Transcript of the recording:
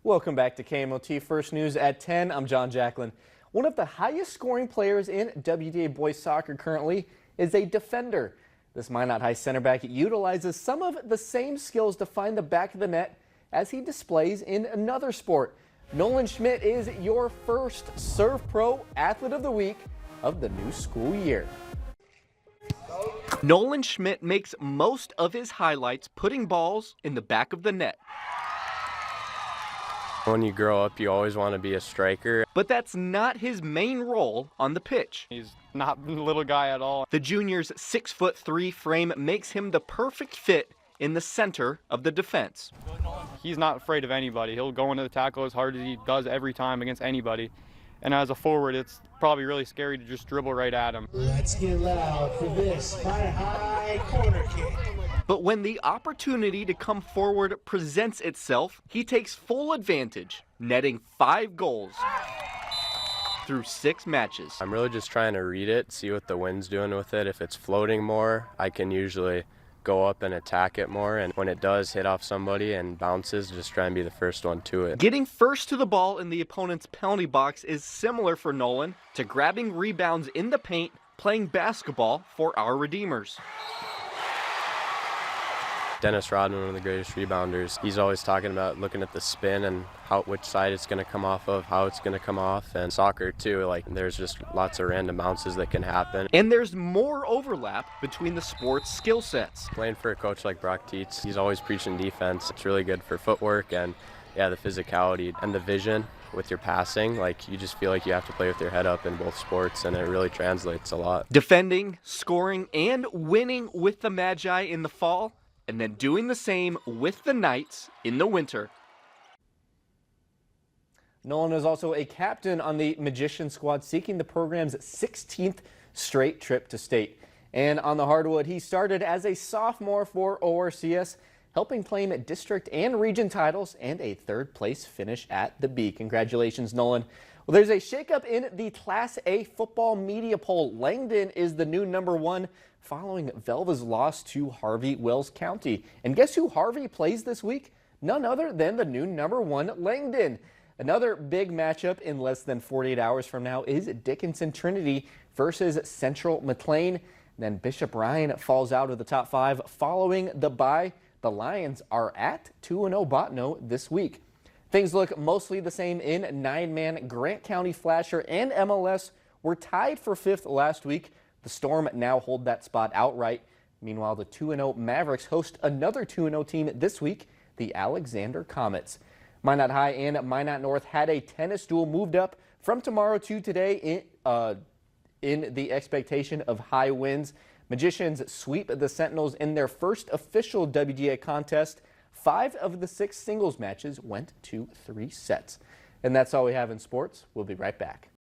Welcome back to KMOT First News at 10. I'm John Jacklin. One of the highest scoring players in WDA boys soccer currently is a defender. This Minot High center back utilizes some of the same skills to find the back of the net as he displays in another sport. Nolan Schmidt is your first Serve Pro Athlete of the Week of the new school year. Nolan Schmidt makes most of his highlights putting balls in the back of the net. When you grow up, you always want to be a striker. But that's not his main role on the pitch. He's not a little guy at all. The junior's 6'3" frame makes him the perfect fit in the center of the defense. He's not afraid of anybody. He'll go into the tackle as hard as he does every time against anybody. And as a forward, it's probably really scary to just dribble right at him. Let's get loud for this high corner kick. But when the opportunity to come forward presents itself, he takes full advantage, netting 5 goals through 6 matches. I'm really just trying to read it, see what the wind's doing with it. If it's floating more, I can usually go up and attack it more, and when it does hit off somebody and bounces, just try and be the first one to it. Getting first to the ball in the opponent's penalty box is similar for Nolan to grabbing rebounds in the paint, playing basketball for our Redeemers. Dennis Rodman, one of the greatest rebounders, he's always talking about looking at the spin and which side it's going to come off of, how it's going to come off. And soccer too, like there's just lots of random bounces that can happen. And there's more overlap between the sports skill sets. Playing for a coach like Brock Tietz, he's always preaching defense. It's really good for footwork and the physicality and the vision with your passing. Like you just feel like you have to play with your head up in both sports, and it really translates a lot. Defending, scoring, and winning with the Magi in the fall, and then doing the same with the Knights in the winter. Nolan is also a captain on the Magician squad, seeking the program's 16th straight trip to state. And on the hardwood, he started as a sophomore for ORCS, helping claim district and region titles and a 3rd place finish at the B. Congratulations, Nolan. Well, there's a shakeup in the Class A football media poll. Langdon is the new #1 following Velva's loss to Harvey-Wells County. And guess who Harvey plays this week? None other than the new #1 Langdon. Another big matchup in less than 48 hours from now is Dickinson Trinity versus Central McLean. Then Bishop Ryan falls out of the top 5 following the bye. The Lions are at 2-0 Botno this week. Things look mostly the same in 9-man. Grant County Flasher and MLS were tied for 5th last week. The Storm now hold that spot outright. Meanwhile, the 2-0 Mavericks host another 2-0 team this week, the Alexander Comets. Minot High and Minot North had a tennis duel moved up from tomorrow to today in the expectation of high winds. Magicians sweep the Sentinels in their first official WDA contest. 5 of the 6 singles matches went to 3 sets. And that's all we have in sports. We'll be right back.